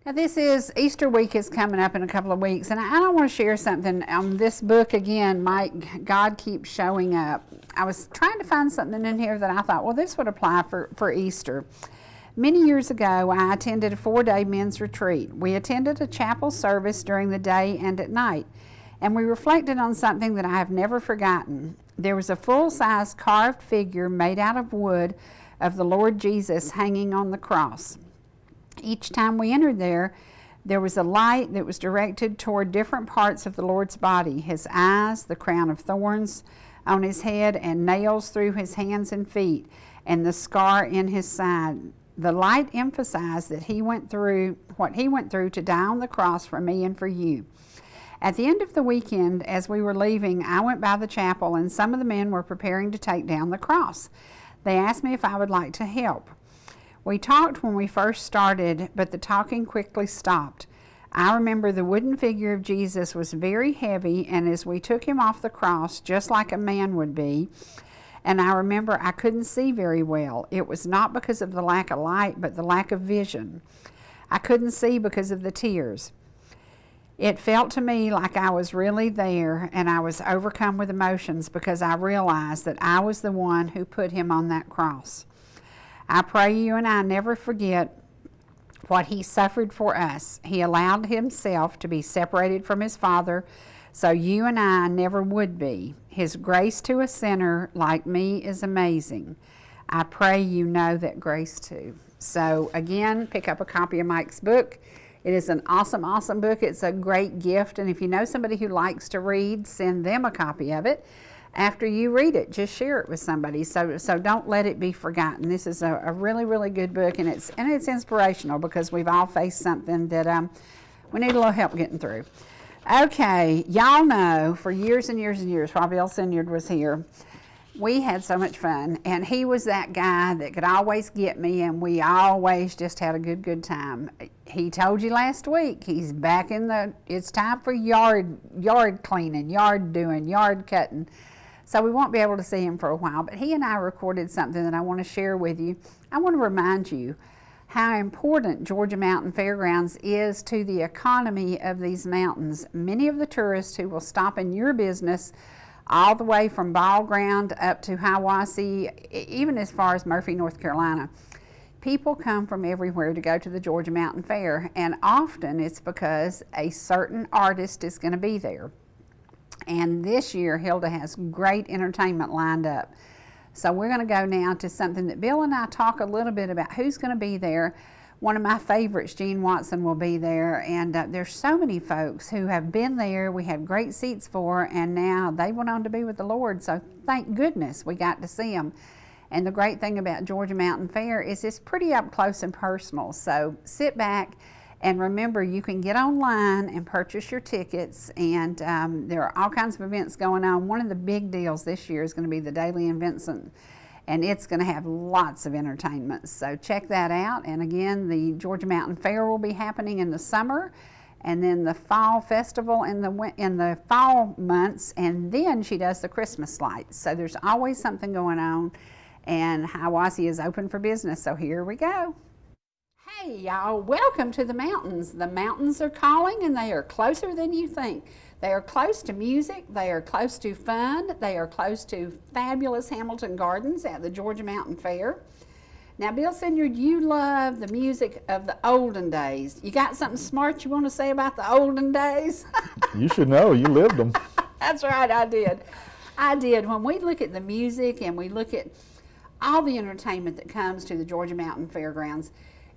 Now this is, Easter week is coming up in a couple of weeks, and I want to share something on this book again. God keeps showing up. I was trying to find something in here that I thought, well, this would apply for Easter. Many years ago, I attended a 4-day men's retreat. We attended a chapel service during the day and at night, and we reflected on something that I have never forgotten. There was a full-size carved figure made out of wood of the Lord Jesus hanging on the cross. Each time we entered there was a light that was directed toward different parts of the Lord's body: his eyes, the crown of thorns on his head, and nails through his hands and feet, and the scar in his side. The light emphasized that he went through what he went through to die on the cross for me and for you. At the end of the weekend, as we were leaving, I went by the chapel, and some of the men were preparing to take down the cross. They asked me if I would like to help. We talked when we first started, but the talking quickly stopped. I remember the wooden figure of Jesus was very heavy, and as we took him off the cross, just like a man would be, and I remember I couldn't see very well. It was not because of the lack of light, but the lack of vision. I couldn't see because of the tears. It felt to me like I was really there, and I was overcome with emotions because I realized that I was the one who put him on that cross. I pray you and I never forget what he suffered for us. He allowed himself to be separated from his Father so you and I never would be. His grace to a sinner like me is amazing. I pray you know that grace too. So again, pick up a copy of Mike's book. It is an awesome, awesome book. It's a great gift, and if you know somebody who likes to read, send them a copy of it. After you read it, just share it with somebody. So don't let it be forgotten. This is a really, really good book, and it's inspirational because we've all faced something that we need a little help getting through. Okay, y'all know for years and years and years while Bill Sinyard was here, we had so much fun, and he was that guy that could always get me, and we always just had a good time. He told you last week he's back in it's time for yard cleaning, yard doing, yard cutting. So we won't be able to see him for a while, but he and I recorded something that I want to share with you. I want to remind you how important Georgia Mountain Fairgrounds is to the economy of these mountains. Many of the tourists who will stop in your business all the way from Ball Ground up to Hiawassee, even as far as Murphy, North Carolina. People come from everywhere to go to the Georgia Mountain Fair, and often it's because a certain artist is going to be there. And this year, Hilda has great entertainment lined up. So we're going to go now to something that Bill and I talk a little bit about who's going to be there. One of my favorites, Gene Watson, will be there. And there's so many folks who have been there, we had great seats for, and now they went on to be with the Lord. So thank goodness we got to see them. And the great thing about Georgia Mountain Fair is it's pretty up close and personal. So sit back. And remember, you can get online and purchase your tickets, and there are all kinds of events going on. One of the big deals this year is going to be the Daily in Vincent, and it's going to have lots of entertainment. So check that out. And again, the Georgia Mountain Fair will be happening in the summer, and then the Fall Festival in the fall months, and then she does the Christmas lights. So there's always something going on, and Hiawassee is open for business. So here we go. Hey y'all, welcome to the mountains. The mountains are calling, and they are closer than you think. They are close to music, they are close to fun, they are close to fabulous Hamilton Gardens at the Georgia Mountain Fair. Now Bill Sinyard, you love the music of the olden days. You got something smart you want to say about the olden days? You should know, you lived them. That's right, I did. I did. When we look at the music and we look at all the entertainment that comes to the Georgia Mountain Fairgrounds,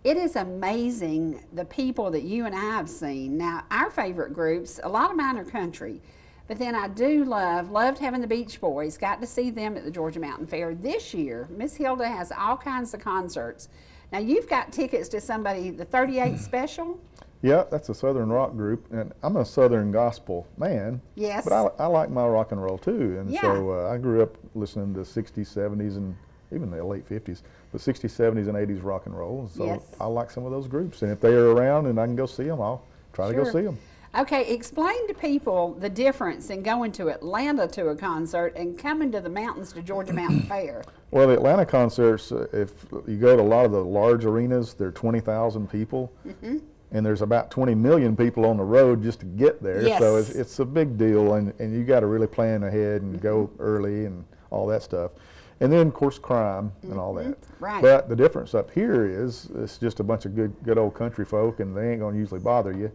it is amazing the people that you and I have seen. Now, our favorite groups, a lot of mine are country, but then I do loved having the Beach Boys. Got to see them at the Georgia Mountain Fair. This year, Miss Hilda has all kinds of concerts. Now, you've got tickets to somebody, the 38 Special. Yeah, that's a Southern rock group, and I'm a Southern gospel man. Yes. But I like my rock and roll too, and yeah. So I grew up listening to 60s, 70s, and even the late 50s, but 60s, 70s, and 80s rock and roll. So yes. I like some of those groups, and if they are around and I can go see them, I'll try to go see them. Okay, explain to people the difference in going to Atlanta to a concert and coming to the mountains to Georgia Mountain Fair. Well, the Atlanta concerts, if you go to a lot of the large arenas, they're 20,000 people. Mm-hmm. and there's about 20 million people on the road just to get there. Yes. So it's a big deal, and you got to really plan ahead and go early and all that stuff. And then, of course, crime and all that. Right. But the difference up here is it's just a bunch of good old country folk, and they ain't going to usually bother you.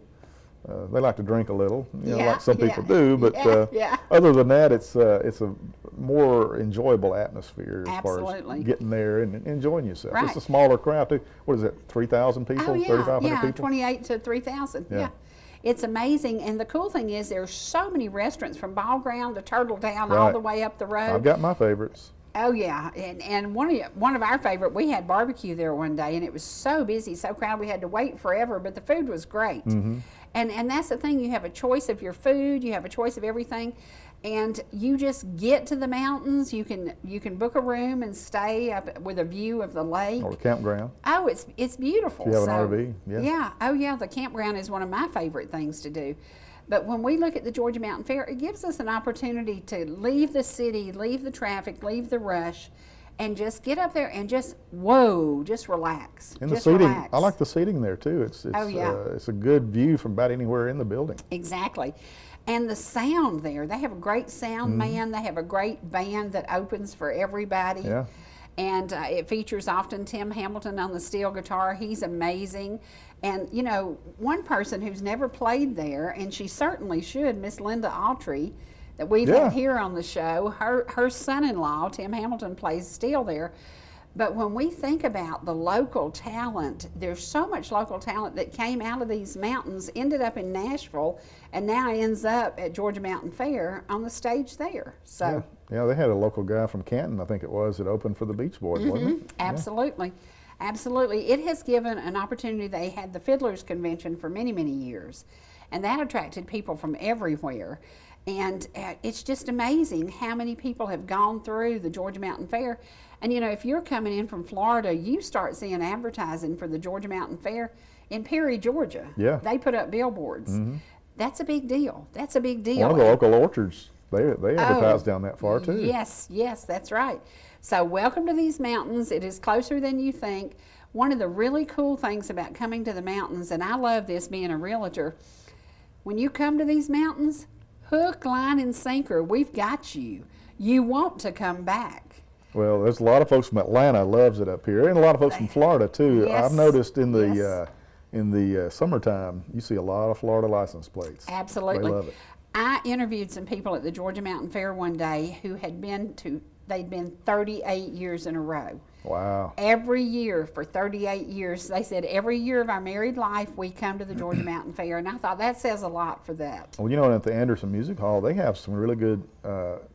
They like to drink a little, like some people do. But other than that, it's a more enjoyable atmosphere as far as getting there and enjoying yourself. Right. It's a smaller crowd too. What is it? 3,000 people? 3,500 people? 28 to 3,000. Yeah. It's amazing, and the cool thing is there's so many restaurants from Ball Ground to Turtle Town all the way up the road. I've got my favorites. Oh yeah, and one of our favorite, we had barbecue there one day, and it was so busy, so crowded, we had to wait forever, but the food was great. And that's the thing, you have a choice of your food, you have a choice of everything, and you just get to the mountains. You can book a room and stay up with a view of the lake or a campground. Oh, it's beautiful. If you have an RV, yeah. Oh yeah, the campground is one of my favorite things to do. But when we look at the Georgia Mountain Fair, it gives us an opportunity to leave the city, leave the traffic, leave the rush, and just get up there and just relax. And the seating, I like the seating there too. It's a good view from about anywhere in the building. Exactly. And the sound there, they have a great sound man. They have a great band that opens for everybody. Yeah. And it features often Tim Hamilton on the steel guitar. He's amazing. And, you know, one person who's never played there, and she certainly should, Miss Linda Autry, that we've had here on the show, her son-in-law, Tim Hamilton, plays steel there. But when we think about the local talent, there's so much local talent that came out of these mountains, ended up in Nashville, and now ends up at Georgia Mountain Fair on the stage there. So yeah, they had a local guy from Canton, I think it was, that opened for the Beach Boys, wasn't it? Absolutely. Absolutely. It has given an opportunity. They had the Fiddlers Convention for many, many years, and that attracted people from everywhere. And it's just amazing how many people have gone through the Georgia Mountain Fair. And, you know, if you're coming in from Florida, you start seeing advertising for the Georgia Mountain Fair in Perry, Georgia. Yeah. They put up billboards. That's a big deal. That's a big deal. One of the local orchards, they advertise down that far, too. Yes, that's right. So welcome to these mountains. It is closer than you think. One of the really cool things about coming to the mountains, and I love this being a realtor, when you come to these mountains, hook, line, and sinker, we've got you. You want to come back. Well, there's a lot of folks from Atlanta loves it up here, and a lot of folks from Florida too. Yes. I've noticed in the summertime, you see a lot of Florida license plates. Absolutely. They love it. I interviewed some people at the Georgia Mountain Fair one day who had they'd been 38 years in a row. Wow. Every year for 38 years. They said every year of our married life we come to the Georgia Mountain Fair, and I thought that says a lot for that. Well, you know, at the Anderson Music Hall, they have some really good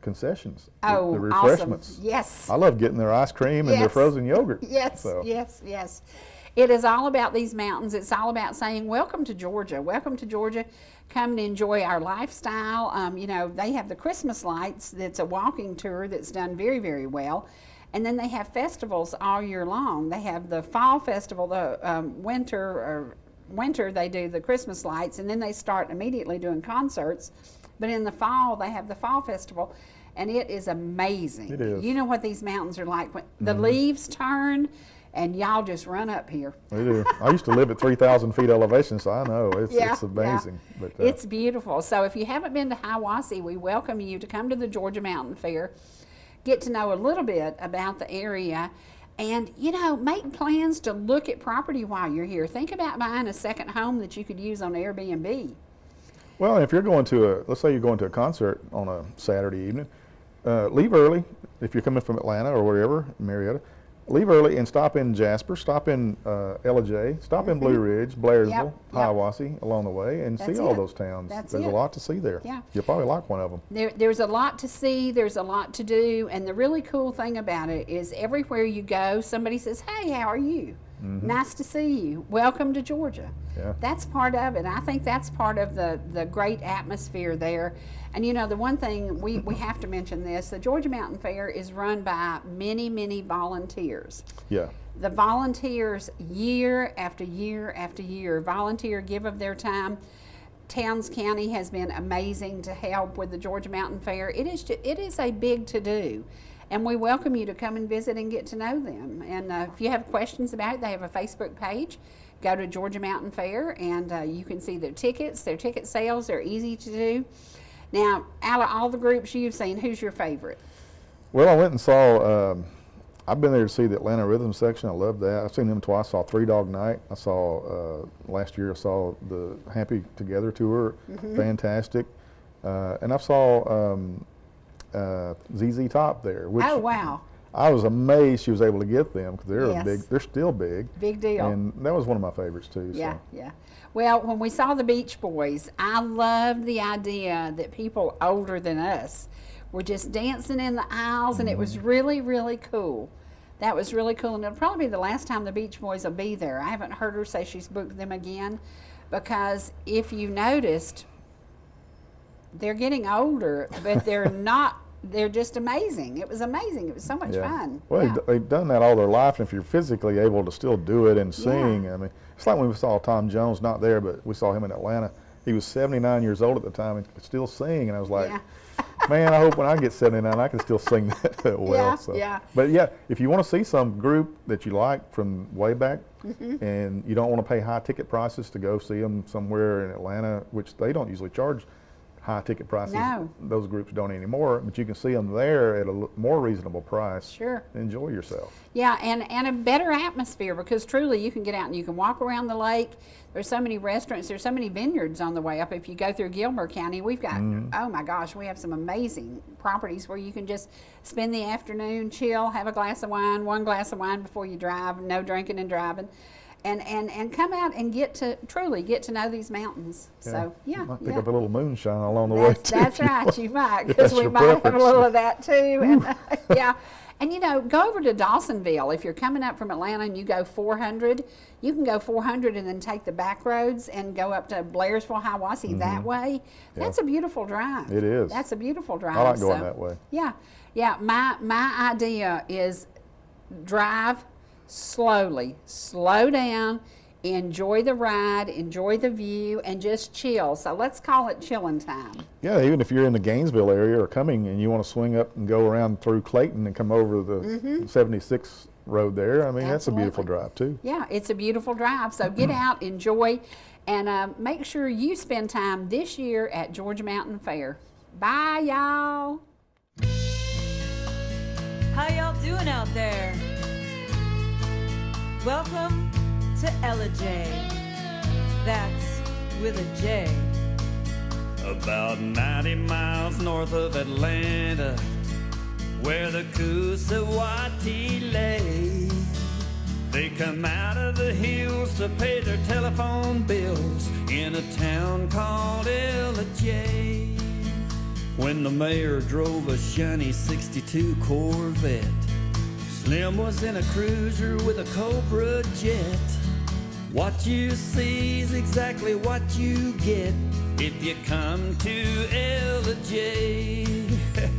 concessions. Oh, the refreshments. Awesome. Yes. I love getting their ice cream and their frozen yogurt. Yes, yes. It is all about these mountains. It's all about saying, welcome to Georgia. Welcome to Georgia. Come and enjoy our lifestyle. You know, they have the Christmas lights. That's a walking tour that's done very, very well. And then they have festivals all year long. They have the fall festival, the winter they do the Christmas lights, and then they start immediately doing concerts. But in the fall, they have the fall festival, and it is amazing. It is. You know what these mountains are like when the leaves turn, and y'all just run up here. They do. I used to live at 3,000 feet elevation, so I know it's amazing. Yeah. But, it's beautiful. So if you haven't been to Hiawassee, we welcome you to come to the Georgia Mountain Fair, get to know a little bit about the area, and, you know, make plans to look at property while you're here. Think about buying a second home that you could use on Airbnb. Well, if you're going to let's say you're going to a concert on a Saturday evening, leave early. If you're coming from Atlanta or wherever, Marietta, leave early and stop in Jasper, stop in Ellijay, stop in Blue Ridge, Blairsville, Hiawassee along the way, and see all those towns. There's a lot to see there. Yeah. You'll probably like one of them. There's a lot to see, there's a lot to do, and the really cool thing about it is everywhere you go, somebody says, hey, how are you? Nice to see you. Welcome to Georgia. Yeah. That's part of it. I think that's part of the great atmosphere there. And you know, the one thing, we have to mention this, the Georgia Mountain Fair is run by many, many volunteers. Yeah. The volunteers, year after year after year, give of their time. Towns County has been amazing to help with the Georgia Mountain Fair. It is a big to-do. And we welcome you to come and visit and get to know them. And if you have questions about it, they have a Facebook page. go to Georgia Mountain Fair, and you can see their tickets, their ticket sales. They're easy to do. Now, out of all the groups you've seen, who's your favorite? Well, I went and saw, I've been there to see the Atlanta Rhythm section. I love that. I've seen them twice. I saw Three Dog Night. I saw, last year I saw the Happy Together tour. Fantastic. And I saw ZZ Top there. Which Oh, wow. I was amazed she was able to get them, because they're Yes. big. They're still big. Big deal. And that was one of my favorites too. Yeah, So. yeah. Well, when we saw the Beach Boys, I loved the idea that people older than us were just dancing in the aisles, and it was really, really cool. That was really cool, and it'll probably be the last time the Beach Boys will be there. I haven't heard her say she's booked them again, because if you noticed, they're getting older, but they're not. They're just amazing. It was amazing. It was so much fun. Well, Yeah. they've done that all their life, and if you're physically able to still do it and sing, I mean, it's like when we saw Tom Jones, not there, but we saw him in Atlanta. He was 79 years old at the time and could still sing, and I was like, man, I hope when I get 79 I can still sing that well. Yeah, so. yeah. But yeah, if you want to see some group that you like from way back, and you don't want to pay high ticket prices to go see them somewhere in Atlanta, which they don't usually charge high ticket prices. No. Those groups don't anymore, but you can see them there at a more reasonable price. Sure. Enjoy yourself. Yeah, and a better atmosphere, because truly you can get out and you can walk around the lake. There's so many restaurants, there's so many vineyards on the way up. If you go through Gilmer County, we've got, oh my gosh, we have some amazing properties where you can just spend the afternoon, chill, have a glass of wine, one glass of wine before you drive, no drinking and driving. And come out and truly get to know these mountains. So, yeah. Might pick up a little moonshine along the way, too. That's right, you might, because we your might have a preference. little of that, too. And, yeah. And, you know, go over to Dawsonville. If you're coming up from Atlanta and you go 400, you can go 400 and then take the back roads and go up to Blairsville, Hiawassee that way. That's a beautiful drive. It is. That's a beautiful drive. I like going that way. Yeah. Yeah, my idea is drive slowly, slow down, enjoy the ride, enjoy the view, and just chill. So let's call it chilling time. Yeah, even if you're in the Gainesville area or coming and you want to swing up and go around through Clayton and come over the 76 road there, I mean, that's a beautiful drive too. Yeah, it's a beautiful drive. So get out, enjoy, and make sure you spend time this year at Georgia Mountain Fair. Bye, y'all. How y'all doing out there? Welcome to Ellijay. That's with a J. About 90 miles north of Atlanta, where the Coosawhatee lay. They come out of the hills to pay their telephone bills in a town called Ellijay. When the mayor drove a shiny 62 Corvette, Slim was in a cruiser with a Cobra jet. What you see is exactly what you get if you come to Ellijay.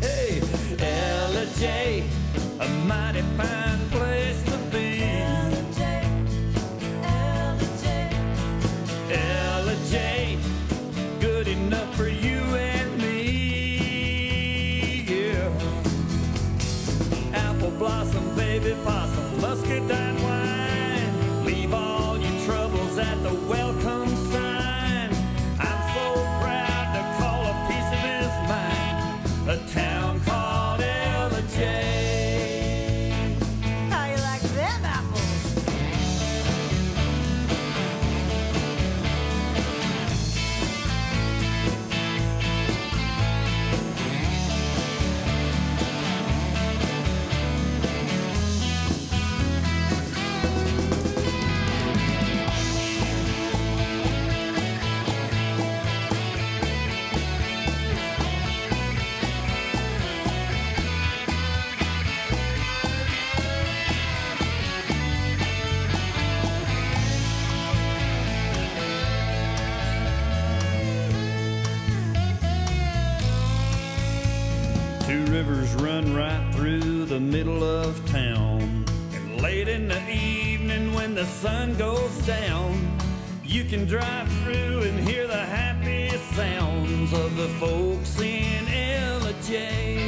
Hey, Ellijay, a mighty fine place to be. Ellijay, good enough for you and me. Yeah. Apple blossom, baby possum, muscadine wine. Leave all your troubles at the welcome sign. I'm so proud to call a piece of this mine a town called Ellijay. How you like them apples? Two rivers run right through the middle of town, and late in the evening when the sun goes down, you can drive through and hear the happy sounds of the folks in Ellijay.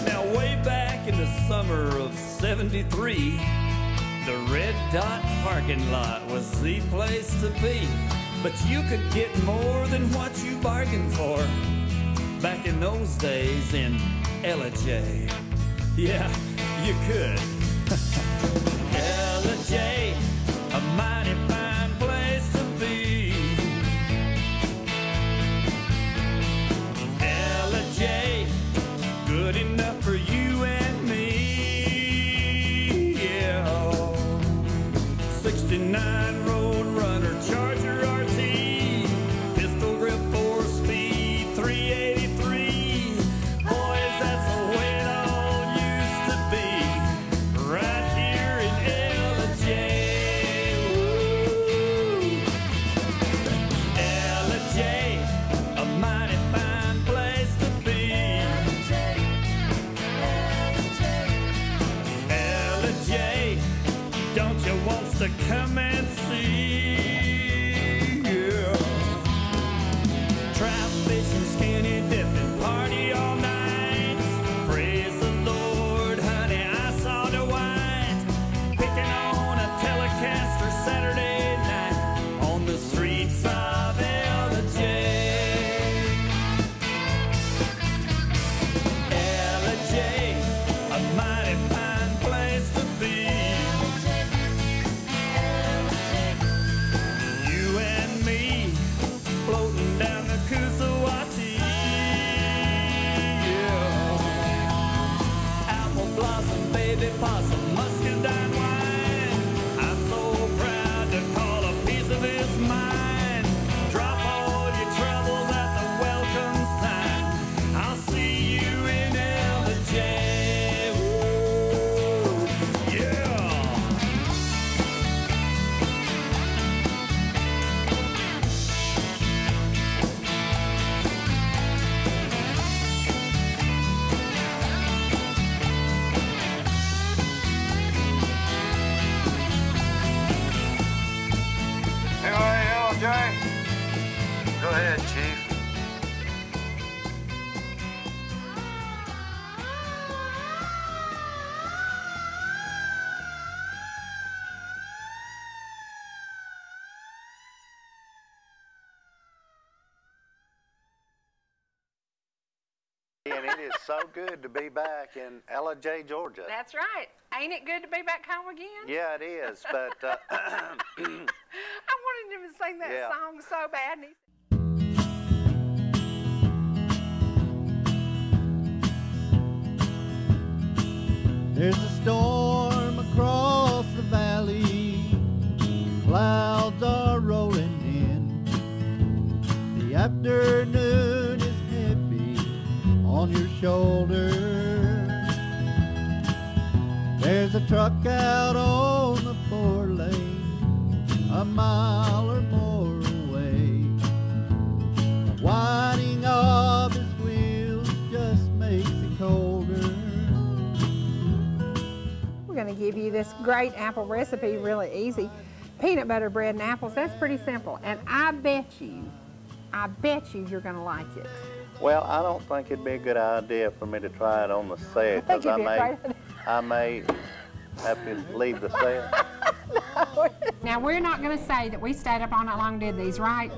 Now way back in the summer of '73, The Red Dot parking lot was the place to be, but you could get more than what you bargained for back in those days in Ellijay. Yeah, you could. Ellijay, a mighty fine place to be. Ellijay, good enough for you and me. Yeah, 69 Road Runner, Charger RT, pistol grip 4-speed, 383. Boys, that's the way it all used to be, right here in Ellijay. Ellijay, a mighty fine place to be. Ellijay, don't you want to come and see? Yeah. Trout fishing, skinny dipping, party all night. Praise the Lord, honey, I saw the white picking on a Telecaster Saturday night on the streets of Ellijay. Ellijay, a mighty fine place to be. You and me floating down the Kusawati. Yeah. Apple blossom, baby possum, muscadine wine. I'm so proud to call a piece of this mine. Drop all your troubles at the welcome sign. I'll see you in Ellijay. Ooh, yeah. Anyway, Ellijay, go ahead, Chief. And it is so good to be back in Ellijay, Georgia. That's right. Ain't it good to be back home again? Yeah, it is, but I wanted him to sing that Yeah. song so bad. And he There's a storm across the valley, clouds are rolling in. The afternoon is heavy on your shoulder. There's a truck out on the 4-lane, a mile or more away. The whining of his wheels just makes it colder. We're going to give you this great apple recipe, really easy. Peanut butter bread and apples, that's pretty simple. And I bet you you're going to like it. well, I don't think it'd be a good idea for me to try it on the set, I think because I it'd be a great idea. may have to leave the set. Now, we're not going to say that we stayed up all night long and did these, right?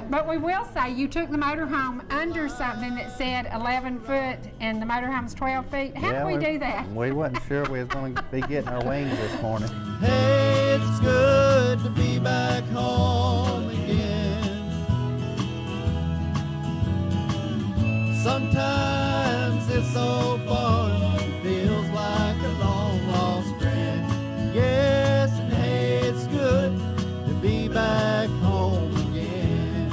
But we will say you took the motorhome under something that said 11 foot and the motorhome's 12 feet. How did we do that? We wasn't sure we was going to be getting our wings this morning. Hey, it's good to be back home again. Sometimes this old farm feels like a long lost friend. Yes, and hey, it's good to be back home again.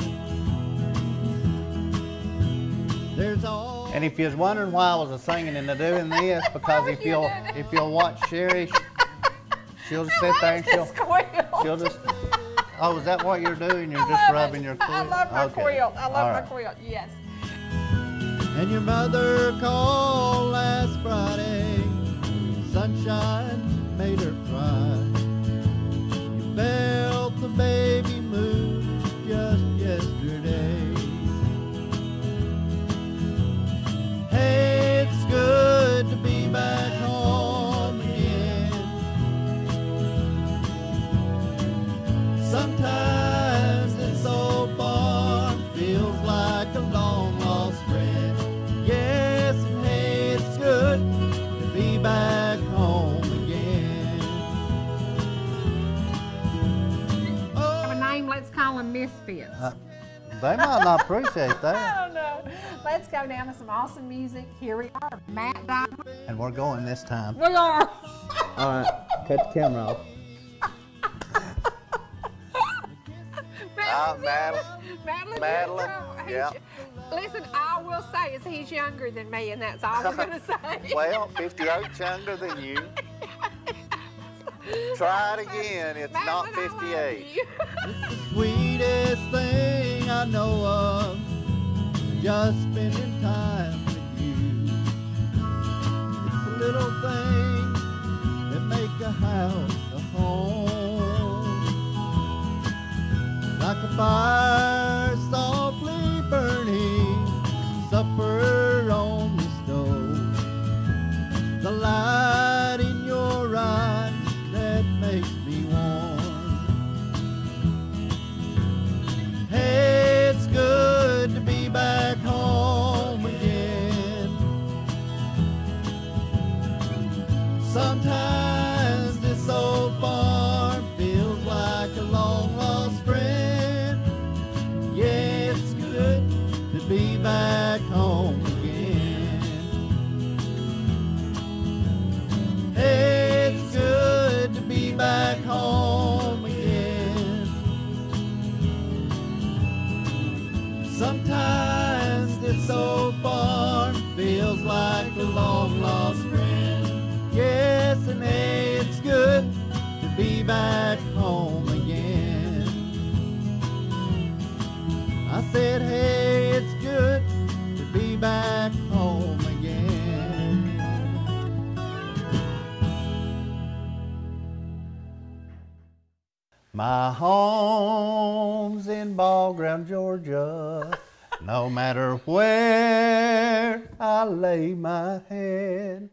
There's all. And if you was wondering why I was singing and doing this, because if you'll watch Cherie, she'll just sit there and she'll just. Oh, is that what you're doing? You're just rubbing your quilt? I love my Okay. quilt. I love All my right. quilt, yes. And your mother called last Friday. Sunshine made her cry. You felt the baby move just yesterday. Hey, it's good to be back home again. Sometimes this old farm feels like a long lost friend. Yes, and hey, it's good to be back home again. Have a name, let's call them Misfits. They might not appreciate that. I don't know. Let's go down to some awesome music. Here we are, Matt Diamond. And we're going this time. We are. All right, cut the camera off. Madeline, yeah. Listen, I will say is he's younger than me, and that's all we're going to say. Well, 58's younger than you. Try it again. It's not 58. It's the sweetest thing I know of, just spending time with you. It's the little things that make a house a home, like a fire softly burning, supper on the stove, the light in your eyes that makes me warm. Hey, it's good to be back home again. Sometimes this old farm feels like a long lost friend. Yeah, it's good to be back home again. Hey, it's good to be back home again. Sometimes this old farm feels like a long lost friend. Yes, and hey, it's good to be back home again. I said, hey, it's good to be back home again. My home's in Ball Ground, Georgia. No matter where I lay my head,